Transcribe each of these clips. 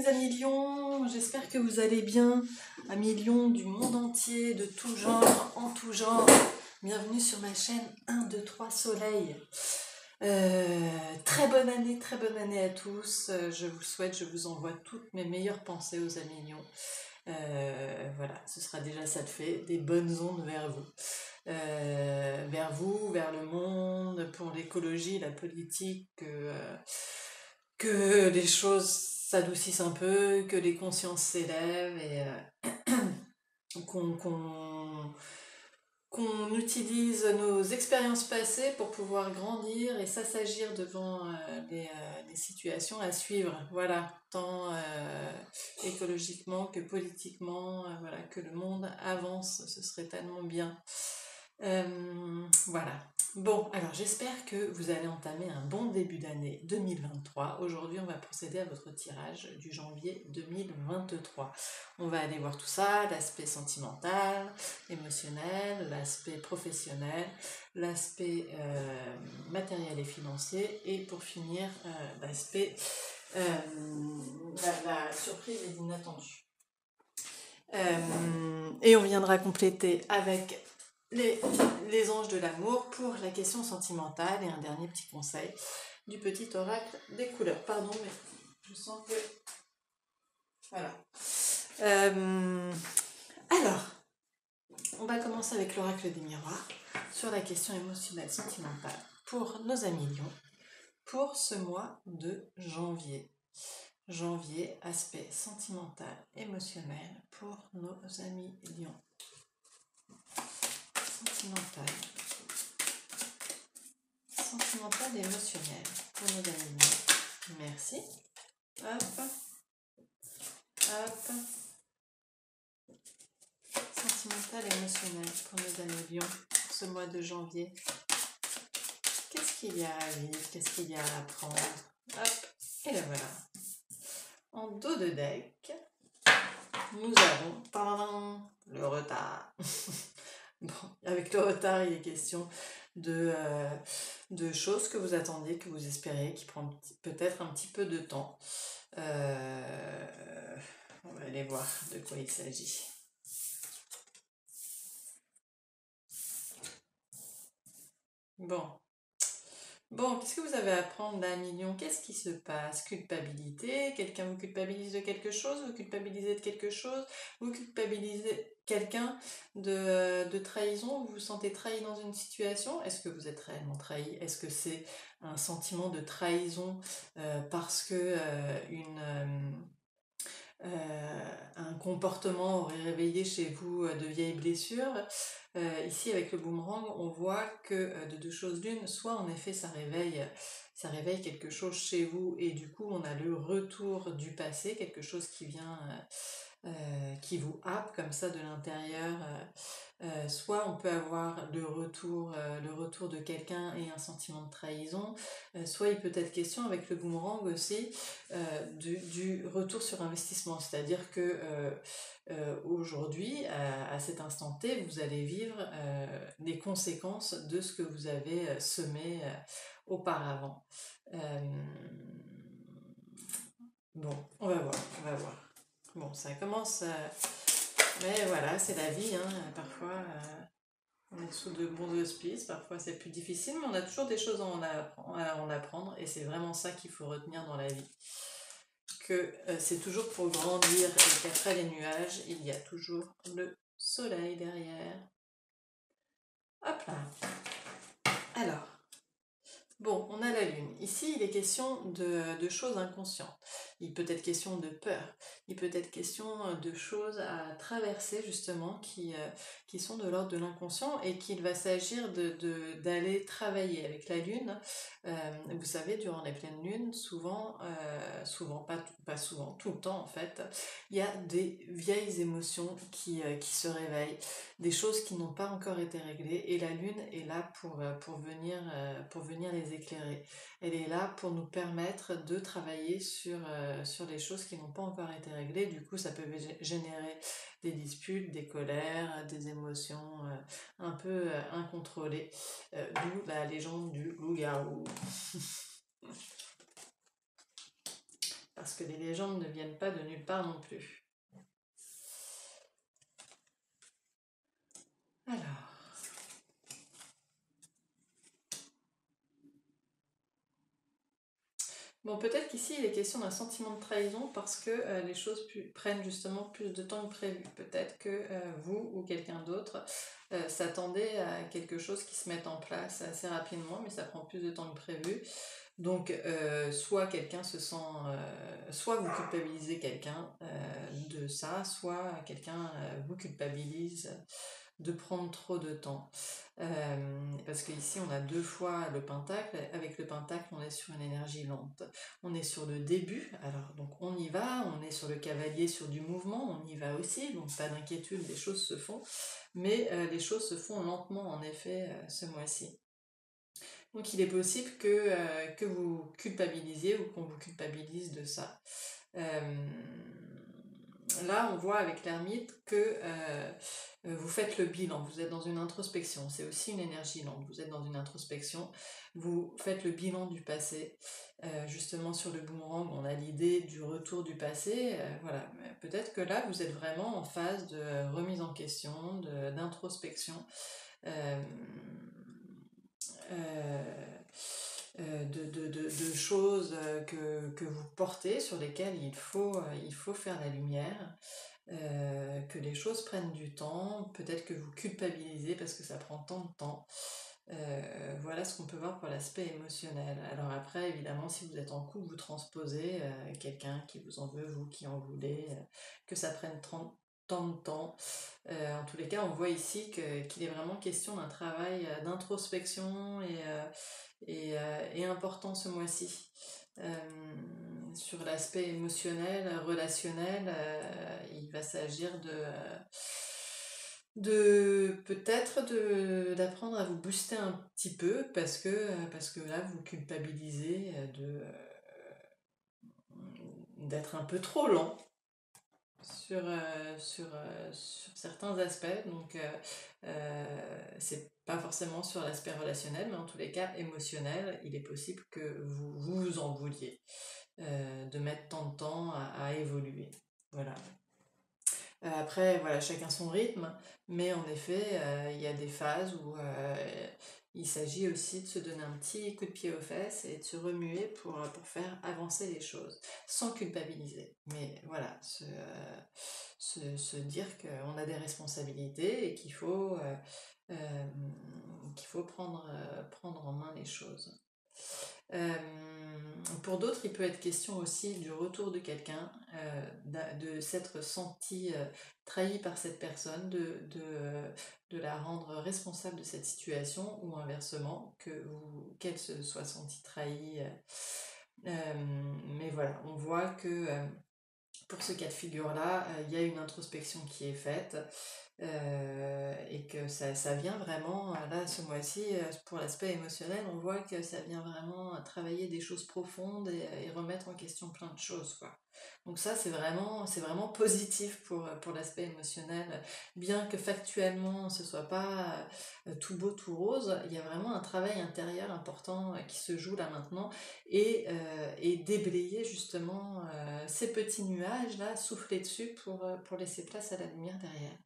mes amis lions, j'espère que vous allez bien, amis lions du monde entier, de tout genre, en tout genre. Bienvenue sur ma chaîne 1, 2, 3 Soleil. Très bonne année à tous. Je vous souhaite, je vous envoie toutes mes meilleures pensées aux amis lions. Voilà, ce sera déjà ça de fait, des bonnes ondes vers vous. Vers le monde, pour l'écologie, la politique, que les choses s'adoucissent un peu, que les consciences s'élèvent et qu'on utilise nos expériences passées pour pouvoir grandir et s'assagir devant les situations à suivre. Voilà, tant écologiquement que politiquement, voilà, que le monde avance, ce serait tellement bien. Voilà. Bon, alors j'espère que vous allez entamer un bon début d'année 2023. Aujourd'hui, on va procéder à votre tirage du janvier 2023. On va aller voir tout ça, l'aspect sentimental, émotionnel, l'aspect professionnel, l'aspect matériel et financier, et pour finir, l'aspect la surprise et l'inattendu. Et on viendra compléter avec les anges de l'amour pour la question sentimentale et un dernier petit conseil du petit oracle des couleurs. Pardon, mais je sens que... Voilà. Alors, on va commencer avec l'oracle des miroirs sur la question émotionnelle sentimentale pour nos amis lions pour ce mois de janvier. Janvier, aspect sentimental, émotionnel pour nos amis lions. Sentimental et émotionnel pour nos amis lions. Merci. Hop. Hop. Sentimental et émotionnel pour nos amis lions pour ce mois de janvier. Qu'est-ce qu'il y a à vivre? Qu'est-ce qu'il y a à apprendre? Hop. Et là voilà. En dos de deck, nous avons le retard. Bon, avec le retard, il est question de choses que vous attendez, que vous espérez, qui prend peut-être un petit peu de temps. On va aller voir de quoi il s'agit. Bon, qu'est-ce que vous avez à apprendre d'un million? Qu'est-ce qui se passe? Culpabilité? Quelqu'un vous culpabilise de quelque chose? Vous culpabilisez de quelque chose? Vous culpabilisez quelqu'un de trahison? Vous vous sentez trahi dans une situation? Est-ce que vous êtes réellement trahi? Est-ce que c'est un sentiment de trahison parce que un comportement aurait réveillé chez vous de vieilles blessures? Ici avec le boomerang, on voit que de deux choses l'une, soit en effet ça réveille quelque chose chez vous et du coup on a le retour du passé, quelque chose qui vient, qui vous happe comme ça de l'intérieur, soit on peut avoir le retour de quelqu'un et un sentiment de trahison, soit il peut être question avec le boomerang aussi du retour sur investissement, c'est-à-dire que aujourd'hui, à cet instant T, vous allez vivre les conséquences de ce que vous avez semé auparavant. Bon, on va voir. Bon, ça commence... mais voilà, c'est la vie, hein. Parfois, on est sous de bons auspices, parfois c'est plus difficile, mais on a toujours des choses à en apprendre, et c'est vraiment ça qu'il faut retenir dans la vie. Que c'est toujours pour grandir, et qu'après les nuages, il y a toujours le soleil derrière. Hop là. Alors, bon, on a la lune. Ici, il est question de choses inconscientes. Il peut être question de peur. Il peut être question de choses à traverser, justement, qui sont de l'ordre de l'inconscient et qu'il va s'agir d'aller travailler avec la lune. Vous savez, durant les pleines lunes, souvent, pas souvent, tout le temps en fait, il y a des vieilles émotions qui se réveillent, des choses qui n'ont pas encore été réglées, et la lune est là pour venir les éclairer. Elle est là pour nous permettre de travailler sur les choses qui n'ont pas encore été réglées. Du coup, ça peut générer des disputes, des colères, des émotions un peu incontrôlées, d'où la légende du loup-garou. Parce parce que les légendes ne viennent pas de nulle part non plus. Alors... Bon, peut-être qu'ici il est question d'un sentiment de trahison parce que les choses prennent justement plus de temps que prévu. Peut-être que vous ou quelqu'un d'autre s'attendait à quelque chose qui se mette en place assez rapidement, mais ça prend plus de temps que prévu. Donc, soit quelqu'un se sent... soit vous culpabilisez quelqu'un de ça, soit quelqu'un vous culpabilise de prendre trop de temps. Parce qu'ici on a deux fois le pentacle. Avec le pentacle on est sur une énergie lente, on est sur le début, alors donc on y va, on est sur le cavalier, sur du mouvement, on y va aussi, donc pas d'inquiétude, les choses se font, mais les choses se font lentement en effet ce mois-ci. Donc il est possible que vous culpabilisiez ou qu'on vous culpabilise de ça. Là, on voit avec l'ermite que vous faites le bilan, vous êtes dans une introspection, c'est aussi une énergie lente, vous êtes dans une introspection, vous faites le bilan du passé, justement sur le boomerang, on a l'idée du retour du passé, voilà, peut-être que là, vous êtes vraiment en phase de remise en question, d'introspection, de choses que vous portez, sur lesquelles il faut faire la lumière, que les choses prennent du temps, peut-être que vous culpabilisez parce que ça prend tant de temps. Voilà ce qu'on peut voir pour l'aspect émotionnel. Alors après, évidemment, si vous êtes en couple, vous transposez quelqu'un qui vous en veut, vous qui en voulez, que ça prenne tant de temps. En tous les cas, on voit ici qu'il est vraiment question d'un travail d'introspection et important ce mois-ci. Sur l'aspect émotionnel, relationnel, il va s'agir peut-être d'apprendre à vous booster un petit peu parce que là vous culpabilisez d'être un peu trop lent sur certains aspects, donc c'est pas forcément sur l'aspect relationnel, mais en tous les cas émotionnel, il est possible que vous en vouliez de mettre tant de temps à évoluer. Voilà. Après, voilà, chacun son rythme, mais en effet, il y a des phases où il s'agit aussi de se donner un petit coup de pied aux fesses et de se remuer pour faire avancer les choses, sans culpabiliser. Mais voilà, se dire qu'on a des responsabilités et qu'il faut prendre en main les choses. Pour d'autres, il peut être question aussi du retour de quelqu'un, de s'être senti trahi par cette personne, de la rendre responsable de cette situation, ou inversement, qu'elle se soit sentie trahie. Mais voilà, on voit que pour ce cas de figure-là, il y a une introspection qui est faite. Et que ça vient vraiment, là ce mois-ci, pour l'aspect émotionnel, on voit que ça vient vraiment travailler des choses profondes et remettre en question plein de choses, quoi. Donc ça c'est vraiment positif pour l'aspect émotionnel, bien que factuellement ce soit pas tout beau tout rose, il y a vraiment un travail intérieur important qui se joue là maintenant, et déblayer justement ces petits nuages là, souffler dessus pour laisser place à la lumière derrière,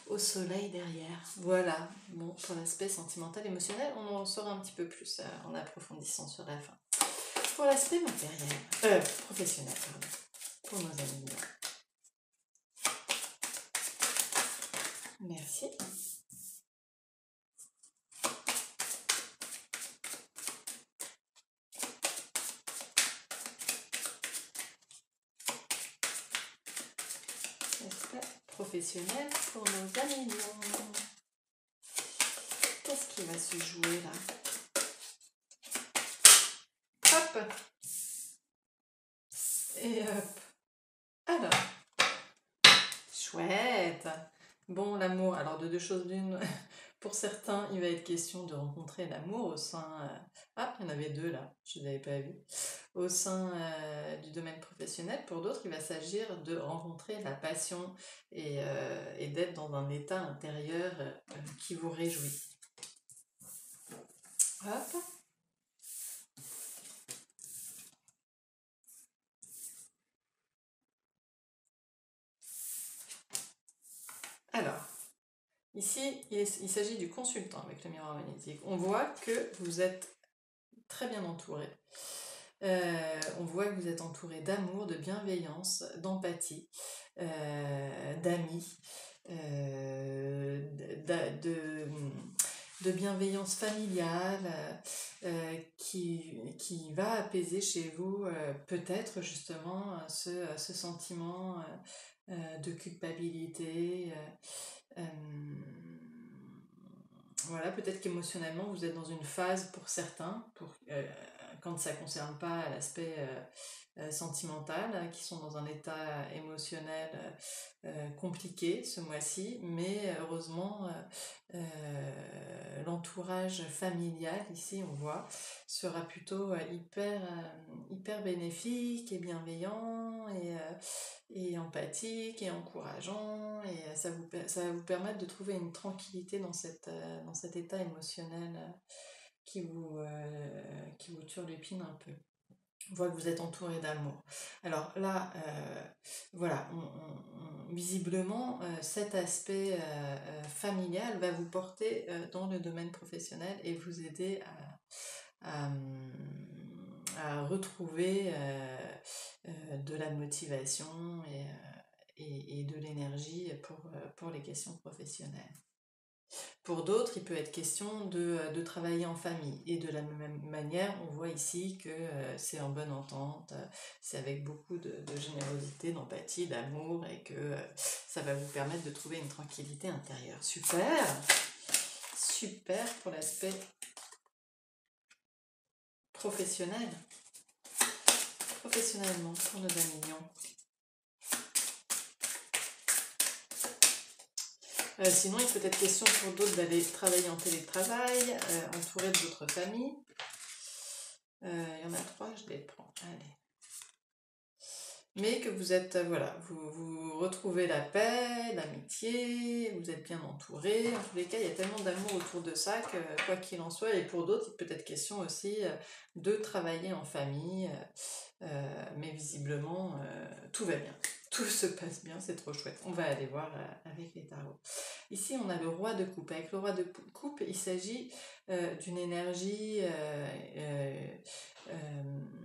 au soleil derrière. Voilà, bon, pour l'aspect sentimental, émotionnel, on en saura un petit peu plus en approfondissant sur la fin. Pour l'aspect matériel, professionnel, pardon, pour nos amis. Merci. L'aspect professionnel pour nos amis lions. Qu'est-ce qui va se jouer là? Hop! Et hop! Alors, chouette! Bon, l'amour, alors de deux choses l'une, pour certains, il va être question de rencontrer l'amour au sein... Ah, il y en avait deux là, je ne les avais pas vus. Au sein du domaine professionnel. Pour d'autres, il va s'agir de rencontrer la passion et d'être dans un état intérieur qui vous réjouit. Hop! Ici, il s'agit du consultant avec le miroir magnétique. On voit que vous êtes très bien entouré. On voit que vous êtes entouré d'amour, de bienveillance, d'empathie, d'amis, de bienveillance familiale qui va apaiser chez vous peut-être justement ce sentiment de culpabilité. Voilà, peut-être qu'émotionnellement vous êtes dans une phase pour certains, quand ça ne concerne pas l'aspect sentimental, qui sont dans un état émotionnel compliqué ce mois-ci, mais heureusement l'entourage familial, ici on voit, sera plutôt hyper bénéfique et bienveillant et empathique et encourageant, et ça va vous permettre de trouver une tranquillité dans cet état émotionnel qui vous turlupine un peu. On voit que vous êtes entouré d'amour. Alors là, voilà, visiblement, cet aspect familial va vous porter dans le domaine professionnel et vous aider à retrouver de la motivation et de l'énergie pour les questions professionnelles. Pour d'autres, il peut être question de travailler en famille. Et de la même manière, on voit ici que c'est en bonne entente, c'est avec beaucoup de générosité, d'empathie, d'amour, et que ça va vous permettre de trouver une tranquillité intérieure. Super! Super pour l'aspect professionnel. Professionnellement, pour nos amis Lions. Sinon, il peut être question pour d'autres d'aller travailler en télétravail, entouré de votre famille. Il y en a 3, je les prends. Allez. Mais que vous êtes, voilà, vous retrouvez la paix, l'amitié, vous êtes bien entouré. En tous les cas, il y a tellement d'amour autour de ça que, quoi qu'il en soit, et pour d'autres, il peut être question aussi de travailler en famille. Mais visiblement, tout va bien. Tout se passe bien, c'est trop chouette. On va aller voir avec les tarots. Ici, on a le roi de coupe. Avec le roi de coupe, il s'agit d'une énergie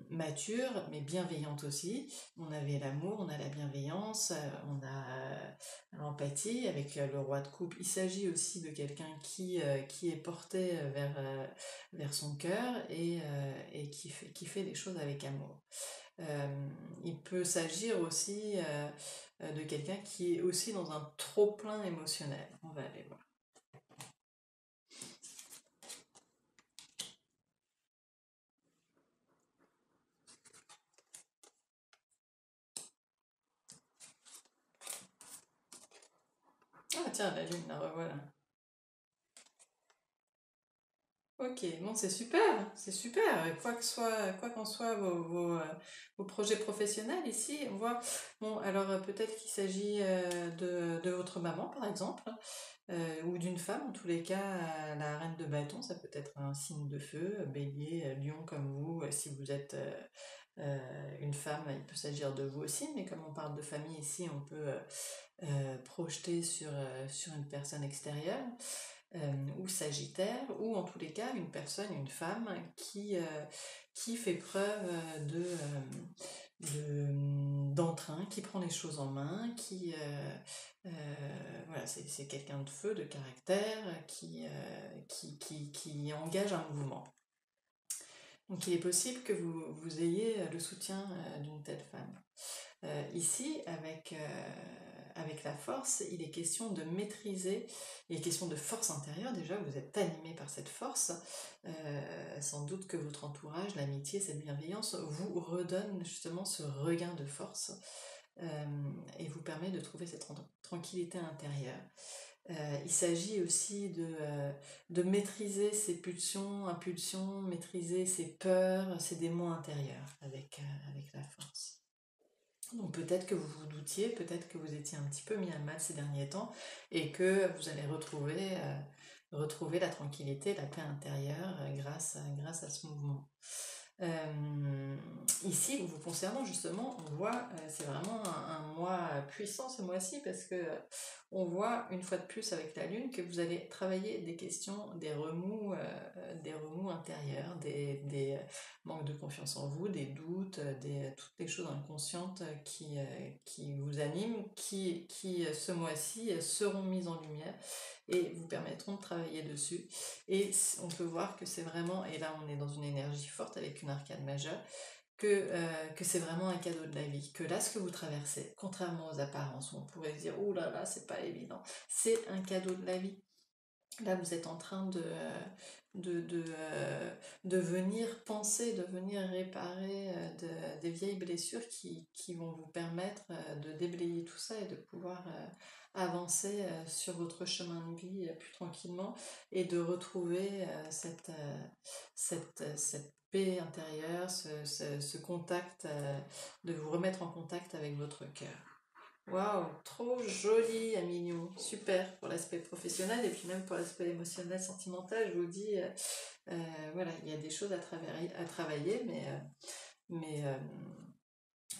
mature, mais bienveillante aussi. On avait l'amour, on a la bienveillance, on a l'empathie. Avec le roi de coupe, il s'agit aussi de quelqu'un qui est porté vers son cœur et qui fait les choses avec amour. Il peut s'agir aussi de quelqu'un qui est aussi dans un trop-plein émotionnel. On va aller voir. Ah tiens, la lune, la revoilà. Ok, bon c'est super, c'est super. Quoi qu'en soit vos projets professionnels ici, on voit. Bon, alors peut-être qu'il s'agit de votre maman par exemple, ou d'une femme, en tous les cas, la reine de bâton, ça peut être un signe de feu, bélier, lion comme vous, si vous êtes une femme, il peut s'agir de vous aussi, mais comme on parle de famille ici, on peut projeter sur une personne extérieure. Ou Sagittaire, ou en tous les cas une femme qui fait preuve d'entrain, qui prend les choses en main, voilà, c'est quelqu'un de feu, de caractère, qui engage un mouvement. Donc il est possible que vous ayez le soutien d'une telle femme. Ici, avec la force, il est question de maîtriser, il est question de force intérieure. Déjà, vous êtes animé par cette force. Sans doute que votre entourage, l'amitié, cette bienveillance vous redonne justement ce regain de force et vous permet de trouver cette tranquillité intérieure. Il s'agit aussi de maîtriser ses pulsions, impulsions, maîtriser ses peurs, ses démons intérieurs avec la force. Donc peut-être que vous vous doutiez, peut-être que vous étiez un petit peu mis à mal ces derniers temps et que vous allez retrouver la tranquillité, la paix intérieure grâce à ce mouvement. Ici, vous concernant justement, on voit, c'est vraiment un mois puissant ce mois-ci parce que on voit une fois de plus avec la Lune que vous allez travailler des questions, des remous intérieurs, des manques de confiance en vous, des doutes, toutes les choses inconscientes qui vous animent, qui ce mois-ci seront mises en lumière et vous permettront de travailler dessus. Et on peut voir que c'est vraiment, et là on est dans une énergie forte avec une arcane majeure, que c'est vraiment un cadeau de la vie, que là ce que vous traversez, contrairement aux apparences, où on pourrait se dire oh là là c'est pas évident, c'est un cadeau de la vie. Là vous êtes en train de venir penser, de venir réparer des vieilles blessures qui vont vous permettre de déblayer tout ça et de pouvoir avancer sur votre chemin de vie plus tranquillement et de retrouver cette paix intérieure, ce contact, de vous remettre en contact avec votre cœur. Waouh, trop joli, Amignon, super pour l'aspect professionnel et puis même pour l'aspect émotionnel, sentimental. Je vous dis, voilà, il y a des choses à travailler, mais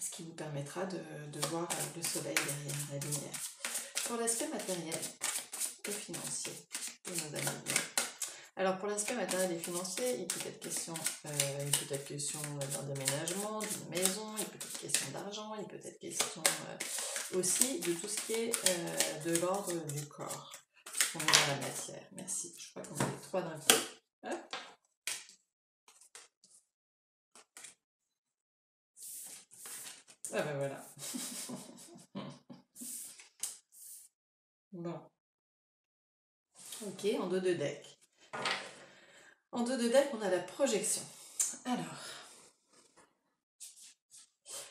ce qui vous permettra de voir le soleil derrière la lumière. Pour l'aspect matériel et financier de nos amis. Alors pour l'aspect matériel et financier, il peut être question d'un déménagement, d'une maison, il peut être question d'argent, il peut être question aussi de tout ce qui est de l'ordre du corps. On est dans la matière. Merci. Je crois qu'on a les trois d'un coup. Hop. Ah ben voilà. Bon. Ok, en dos de deck. En dos de deck, on a la projection. Alors,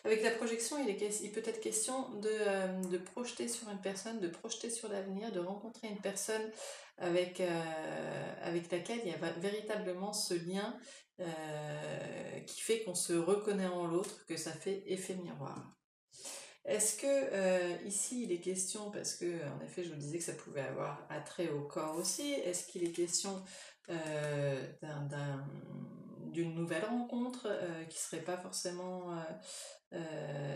avec la projection, il peut être question de projeter sur une personne, de projeter sur l'avenir, de rencontrer une personne avec laquelle il y a véritablement ce lien qui fait qu'on se reconnaît en l'autre, que ça fait effet miroir. Est-ce que ici il est question, parce que en effet je vous disais que ça pouvait avoir attrait au corps aussi, est-ce qu'il est question d'une nouvelle rencontre qui serait pas forcément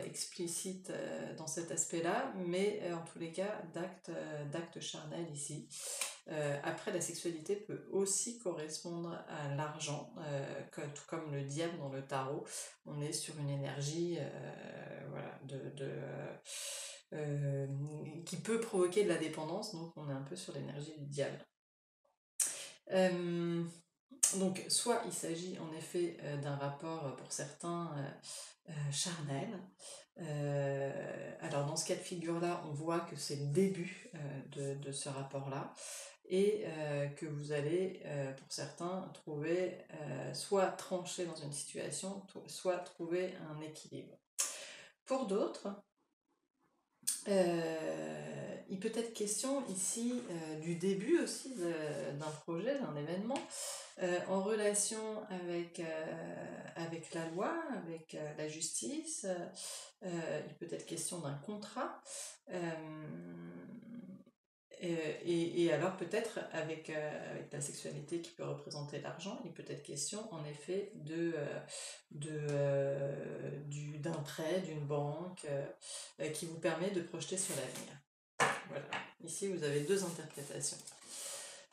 explicite dans cet aspect-là, mais en tous les cas d'actes charnels ici. Après, la sexualité peut aussi correspondre à l'argent, tout comme le diable dans le tarot. On est sur une énergie voilà, qui peut provoquer de la dépendance, donc on est un peu sur l'énergie du diable. Donc, soit il s'agit en effet d'un rapport pour certains charnel. Alors dans ce cas de figure-là, on voit que c'est le début de ce rapport-là et que vous allez, pour certains, trouver soit trancher dans une situation, soit trouver un équilibre. Pour d'autres, il peut être question ici du début aussi d'un projet, d'un événement, en relation avec la loi, avec la justice. Il peut être question d'un contrat. Et alors peut-être avec la sexualité qui peut représenter l'argent, il peut être question en effet d'un prêt, d'une banque qui vous permet de projeter sur l'avenir. Voilà, ici vous avez deux interprétations.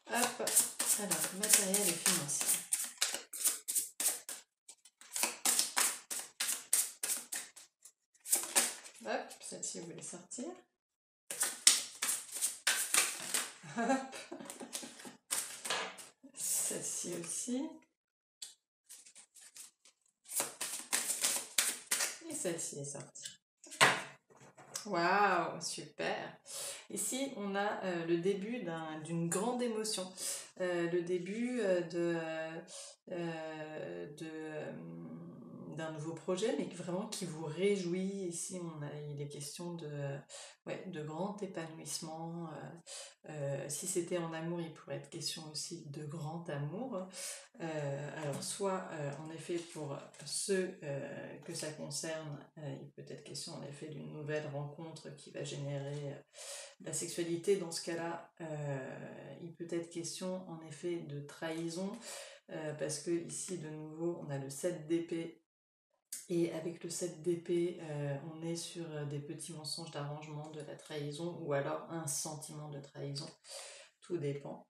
Hop, alors matériel et financier. Hop, celle-ci vous voulez sortir. Hop. Celle-ci aussi. Et celle-ci est sortie. Waouh, super. Ici, on a le début d'une grande émotion. Le début d'un nouveau projet, mais vraiment qui vous réjouit. Ici, il est question de grand épanouissement. Si c'était en amour, il pourrait être question aussi de grand amour. Alors, soit en effet pour ceux que ça concerne, il peut être question en effet d'une nouvelle rencontre qui va générer la sexualité. Dans ce cas-là, il peut être question en effet de trahison, parce que ici de nouveau on a le 7 d'épée, et avec le 7 d'épée on est sur des petits mensonges d'arrangement, de la trahison, ou alors un sentiment de trahison, tout dépend.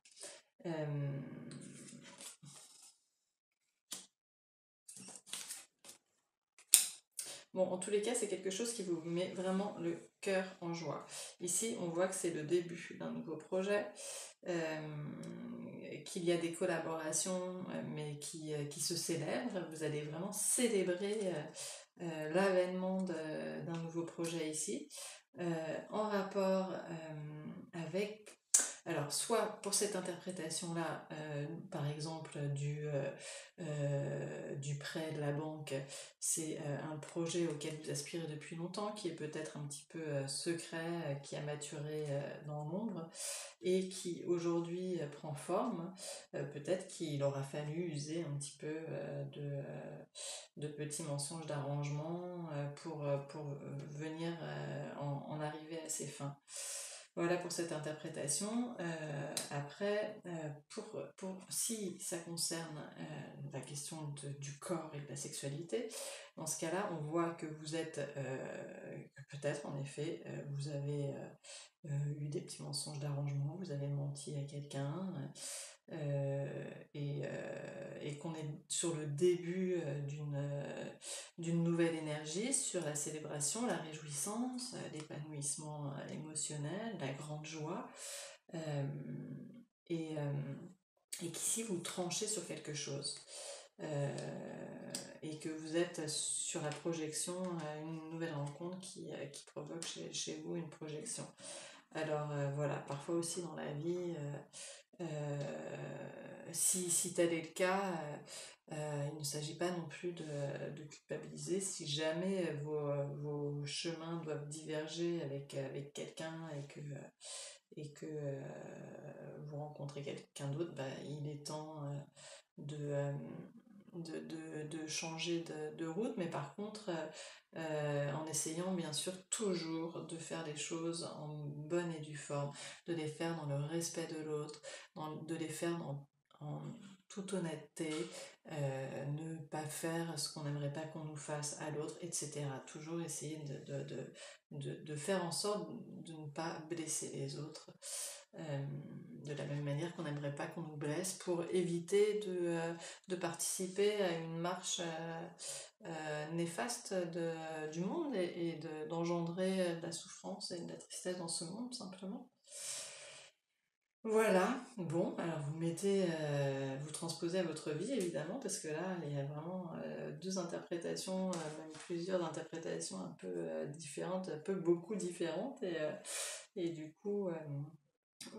Bon, en tous les cas, c'est quelque chose qui vous met vraiment le cœur en joie. Ici, on voit que c'est le début d'un nouveau projet, qu'il y a des collaborations, mais qui se célèbrent. Vous allez vraiment célébrer l'avènement d'un nouveau projet ici, en rapport avec... Alors, soit pour cette interprétation-là, par exemple du prêt de la banque, c'est un projet auquel vous aspirez depuis longtemps, qui est peut-être un petit peu secret, qui a maturé dans l'ombre, et qui aujourd'hui prend forme. Peut-être qu'il aura fallu user un petit peu de petits mensonges d'arrangement pour venir en arriver à ses fins. Voilà pour cette interprétation. Après, si ça concerne la question du corps et de la sexualité, dans ce cas-là, on voit que vous êtes, peut-être en effet, vous avez eu des petits mensonges d'arrangement, vous avez menti à quelqu'un, et qu'on est sur le début d'une nouvelle énergie, sur la célébration, la réjouissance, l'épanouissement émotionnel, la grande joie, et qu'ici vous tranchez sur quelque chose, et que vous êtes sur la projection, une nouvelle rencontre qui provoque chez vous une projection. Alors voilà, parfois aussi dans la vie, si tel est le cas, il ne s'agit pas non plus de culpabiliser si jamais vos chemins doivent diverger avec quelqu'un, et que vous rencontrez quelqu'un d'autre. Il est temps de changer de route, mais par contre en essayant bien sûr toujours de faire les choses en bonne et due forme, de les faire dans le respect de l'autre, de les faire en toute honnêteté, ne pas faire ce qu'on n'aimerait pas qu'on nous fasse à l'autre, etc. Toujours essayer de faire en sorte de ne pas blesser les autres, de la même manière qu'on n'aimerait pas qu'on nous blesse, pour éviter de participer à une marche néfaste du monde, et d'engendrer de la souffrance et de la tristesse dans ce monde, simplement. Voilà, bon, alors vous transposez à votre vie, évidemment, parce que là, il y a vraiment deux interprétations, même plusieurs interprétations un peu différentes, beaucoup différentes, et du coup,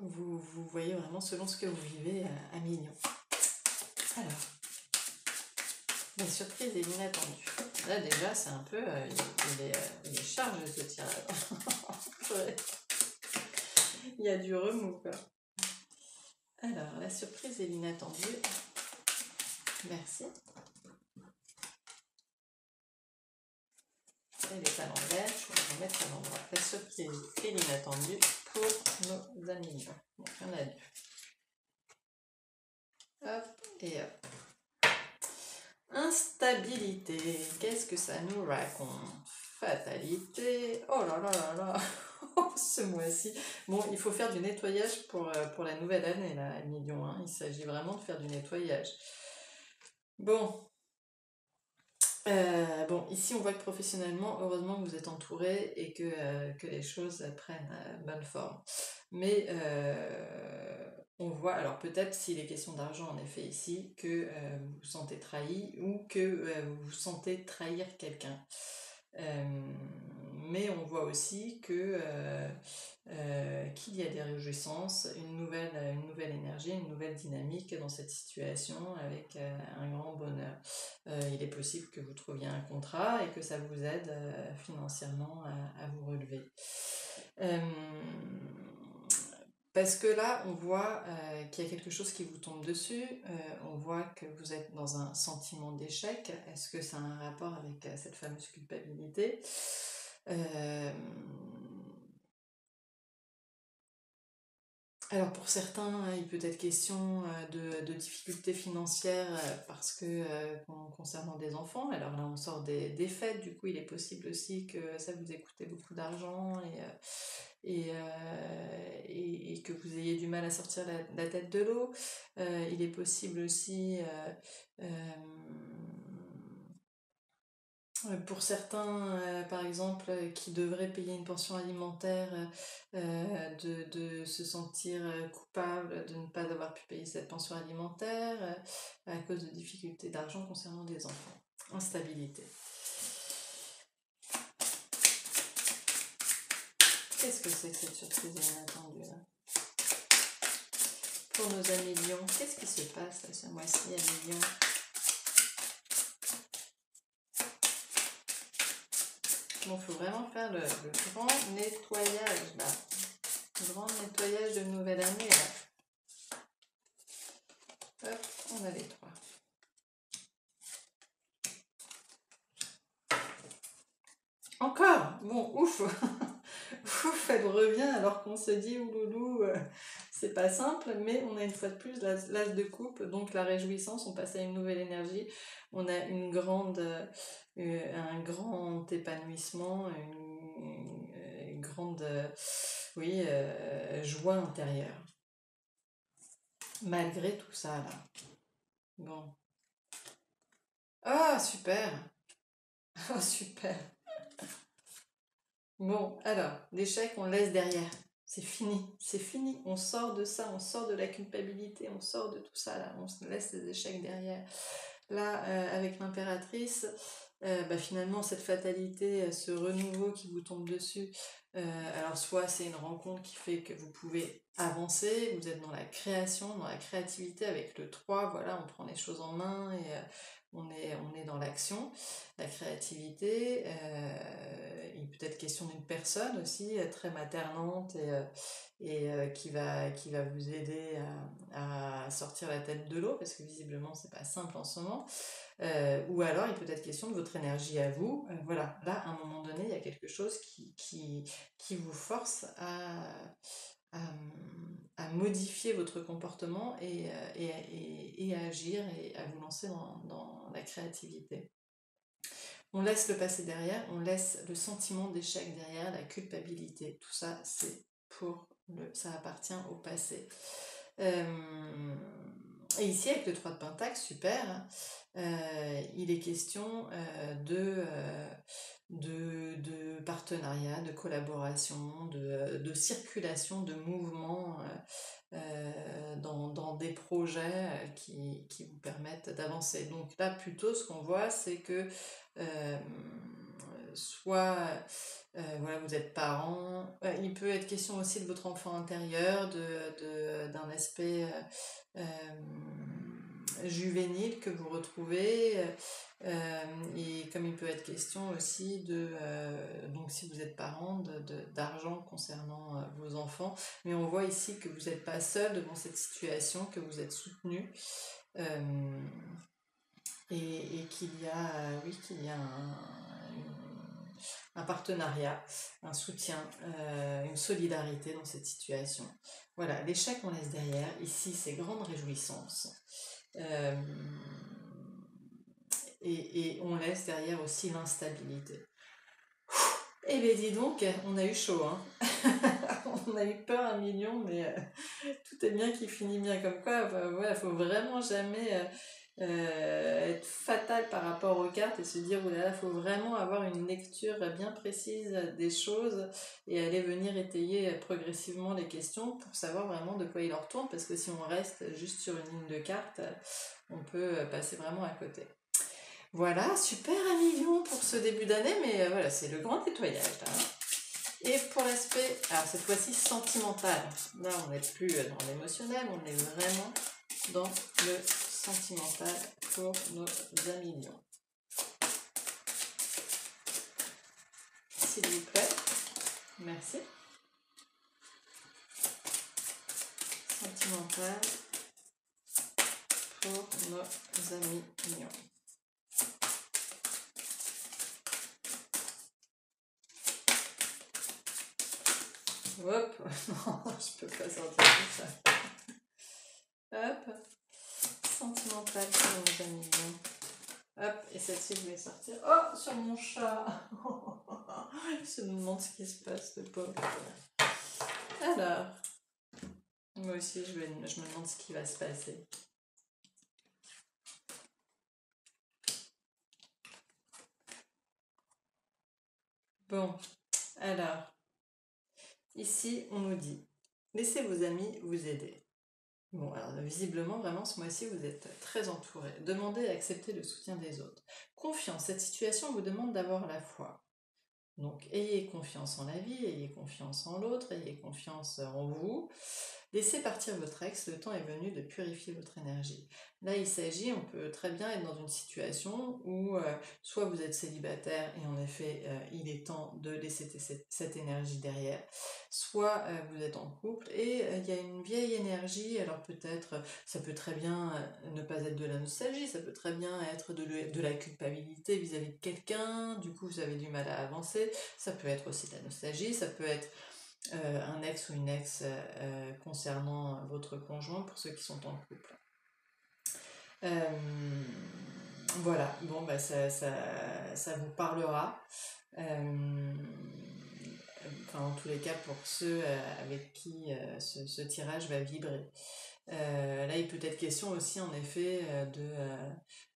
vous voyez vraiment selon ce que vous vivez à millions. Alors, la surprise et l'inattendu. Là, déjà, c'est un peu... il est chargé, ce tirage. Il y a du remous, quoi. Alors, la surprise et l'inattendu. Merci. Elle est à l'envers, je vais la remettre à l'endroit. La surprise et l'inattendu pour nos amis. Donc, il y en a deux. Hop et hop. Instabilité, qu'est-ce que ça nous raconte? Fatalité, oh là là là là, ce mois-ci. Bon, il faut faire du nettoyage pour la nouvelle année, là, million, hein. Il s'agit vraiment de faire du nettoyage. Bon, ici on voit que professionnellement, heureusement que vous êtes entouré, et que les choses prennent bonne forme. Mais on voit, alors peut-être s'il est question d'argent en effet ici, que vous vous sentez trahi, ou que vous sentez trahir quelqu'un. Mais on voit aussi qu'il y a des réjouissances, une nouvelle énergie, une nouvelle dynamique dans cette situation, avec un grand bonheur. Il est possible que vous trouviez un contrat et que ça vous aide financièrement à vous relever. Parce que là, on voit qu'il y a quelque chose qui vous tombe dessus, on voit que vous êtes dans un sentiment d'échec. Est-ce que ça a un rapport avec cette fameuse culpabilité? Alors pour certains, il peut être question de difficultés financières parce que concernant des enfants, alors là on sort des fêtes, du coup il est possible aussi que ça vous ait coûté beaucoup d'argent et que vous ayez du mal à sortir la tête de l'eau. Il est possible aussi pour certains, par exemple, qui devraient payer une pension alimentaire, de se sentir coupable de ne pas avoir pu payer cette pension alimentaire à cause de difficultés d'argent concernant des enfants. Instabilité. Qu'est-ce que c'est que cette surprise inattendue là? Pour nos amis lions, qu'est-ce qui se passe là, ce mois-ci, amis lions? Bon, il faut vraiment faire le grand nettoyage là. Le grand nettoyage de nouvelle année là. Hop, on a les trois. Encore. Bon, ouf. Ouf, elle revient alors qu'on se dit ouloulou, c'est pas simple, mais on a une fois de plus l'as de coupe, donc la réjouissance, on passe à une nouvelle énergie, on a un grand épanouissement, une grande joie intérieure. Malgré tout ça là. Bon. Ah, super. Oh, super. Bon, alors, l'échec, on le laisse derrière. C'est fini. On sort de ça, on sort de la culpabilité, on sort de tout ça, là. On se laisse les échecs derrière. Là, avec l'impératrice, finalement, cette fatalité, ce renouveau qui vous tombe dessus, alors soit c'est une rencontre qui fait que vous pouvez avancer, vous êtes dans la création, dans la créativité avec le 3, voilà, on prend les choses en main et on est dans l'action, la créativité. Il peut être question d'une personne aussi très maternante et qui va vous aider à sortir la tête de l'eau parce que visiblement c'est pas simple en ce moment. Ou alors il peut être question de votre énergie à vous. Voilà, là à un moment donné il y a quelque chose qui vous force à modifier votre comportement et à agir et à vous lancer dans la créativité. On laisse le passé derrière, on laisse le sentiment d'échec derrière, la culpabilité. Tout ça, ça appartient au passé. Et ici, avec le 3 de Pentacle, super, il est question de partenariat, de collaboration, de circulation, de mouvement dans des projets qui vous permettent d'avancer. Donc là, plutôt, ce qu'on voit, c'est que soit voilà, vous êtes parent, il peut être question aussi de votre enfant intérieur, d'un aspect juvénile que vous retrouvez, et comme il peut être question aussi donc si vous êtes parent, d'argent concernant vos enfants, mais on voit ici que vous n'êtes pas seul devant cette situation, que vous êtes soutenu, et qu'il y a un partenariat, un soutien, une solidarité dans cette situation. Voilà, l'échec on laisse derrière, ici c'est grande réjouissance. Et on laisse derrière aussi l'instabilité. Eh bien dis donc, on a eu chaud, hein. On a eu peur 1 million, mais tout est bien qui finit bien. Comme quoi, voilà, faut vraiment jamais être fatal par rapport aux cartes et se dire, oulala, faut vraiment avoir une lecture bien précise des choses et aller venir étayer progressivement les questions pour savoir vraiment de quoi il en retourne, parce que si on reste juste sur une ligne de cartes, on peut passer vraiment à côté. Voilà, super 1 million pour ce début d'année, mais voilà, c'est le grand nettoyage là. Et pour l'aspect, alors cette fois-ci sentimental, là on n'est plus dans l'émotionnel, on est vraiment dans le sentimental pour nos amis lions. S'il vous plaît, merci. Sentimental pour nos amis lions. Hop, non, je peux pas sortir tout ça. Hop, sentimental pour nos amis. Hop, et celle-ci, je vais sortir. Oh, sur mon chat. Je me demande ce qui se passe, le pauvre. Alors, moi aussi, je me demande ce qui va se passer. Bon, alors, ici, on nous dit, laissez vos amis vous aider. Bon, alors visiblement, vraiment, ce mois-ci, vous êtes très entouré. Demandez et acceptez le soutien des autres. Confiance, cette situation vous demande d'avoir la foi. Donc, ayez confiance en la vie, ayez confiance en l'autre, ayez confiance en vous. Laissez partir votre ex, le temps est venu de purifier votre énergie. Là, il s'agit, on peut très bien être dans une situation où soit vous êtes célibataire et en effet, il est temps de laisser cette énergie derrière, soit vous êtes en couple et il y a une vieille énergie, alors peut-être, ça peut très bien ne pas être de la nostalgie, ça peut très bien être de la culpabilité vis-à-vis de quelqu'un, du coup vous avez du mal à avancer, ça peut être aussi de la nostalgie, ça peut être un ex ou une ex concernant votre conjoint pour ceux qui sont en couple. Voilà, bon, bah, ça vous parlera. Enfin, en tous les cas, pour ceux avec qui ce tirage va vibrer. Là, il peut être question aussi, en effet,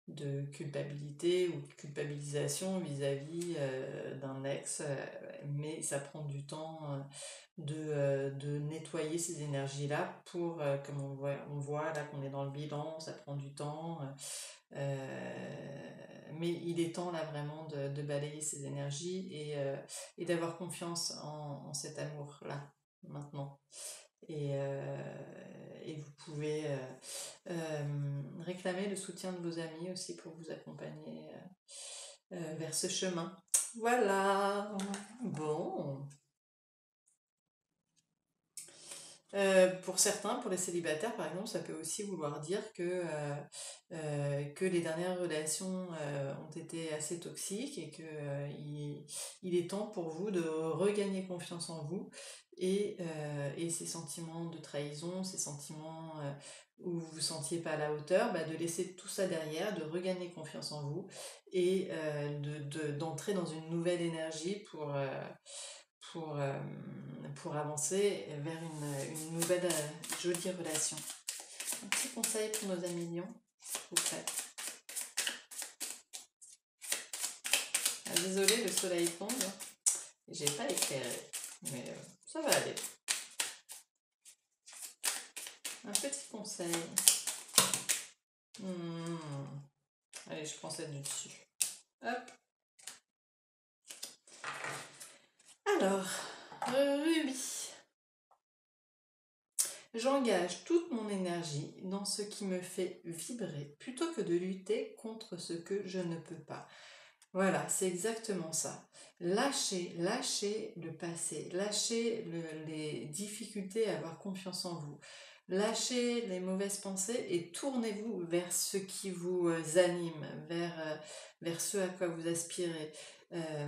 de culpabilité ou de culpabilisation vis-à-vis d'un ex, mais ça prend du temps de nettoyer ces énergies-là pour, comme on voit là qu'on est dans le bilan, ça prend du temps, mais il est temps là vraiment de balayer ces énergies et d'avoir confiance en cet amour-là maintenant. Et vous pouvez réclamer le soutien de vos amis aussi pour vous accompagner vers ce chemin. Voilà. Bon. Pour certains, pour les célibataires par exemple, ça peut aussi vouloir dire que les dernières relations ont été assez toxiques et que il est temps pour vous de regagner confiance en vous et ces sentiments de trahison, ces sentiments où vous vous sentiez pas à la hauteur, bah, de laisser tout ça derrière, de regagner confiance en vous et d'entrer dans une nouvelle énergie pour avancer vers une nouvelle jolie relation. Un petit conseil pour nos amis lions, s'il vous plaît. Ah, désolée, le soleil tombe. J'ai pas éclairé, mais ça va aller. Un petit conseil. Allez, je prends celle du dessus. Hop. Alors, Ruby. J'engage toute mon énergie dans ce qui me fait vibrer plutôt que de lutter contre ce que je ne peux pas. Voilà, c'est exactement ça. Lâchez le passé, lâchez les difficultés à avoir confiance en vous. Lâchez les mauvaises pensées et tournez-vous vers ce qui vous anime, vers ce à quoi vous aspirez.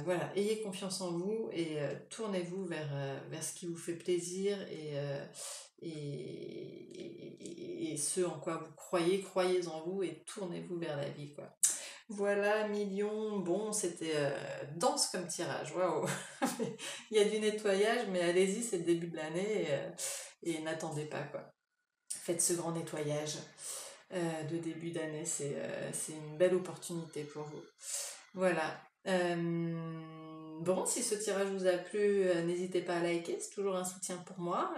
Voilà, ayez confiance en vous et tournez-vous vers ce qui vous fait plaisir et ce en quoi vous croyez en vous et tournez-vous vers la vie, quoi. Voilà, millions, bon, c'était dense comme tirage, waouh. Il y a du nettoyage, mais allez-y, c'est le début de l'année et n'attendez pas, quoi. Faites ce grand nettoyage de début d'année, c'est une belle opportunité pour vous. Voilà. Bon, si ce tirage vous a plu, n'hésitez pas à liker, c'est toujours un soutien pour moi.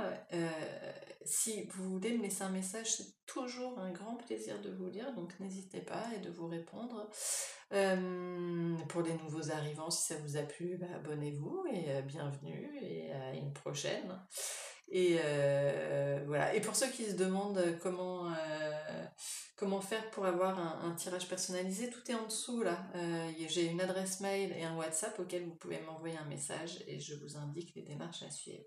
Si vous voulez me laisser un message, c'est toujours un grand plaisir de vous lire, donc n'hésitez pas et de vous répondre. Pour les nouveaux arrivants, si ça vous a plu, bah, abonnez-vous et bienvenue et à une prochaine. Et voilà. Et pour ceux qui se demandent comment faire pour avoir un tirage personnalisé, tout est en dessous là. J'ai une adresse mail et un WhatsApp auquel vous pouvez m'envoyer un message et je vous indique les démarches à suivre.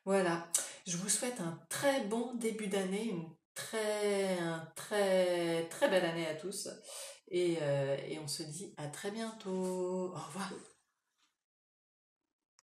Voilà, je vous souhaite un très bon début d'année, une très belle année à tous et on se dit à très bientôt. Au revoir.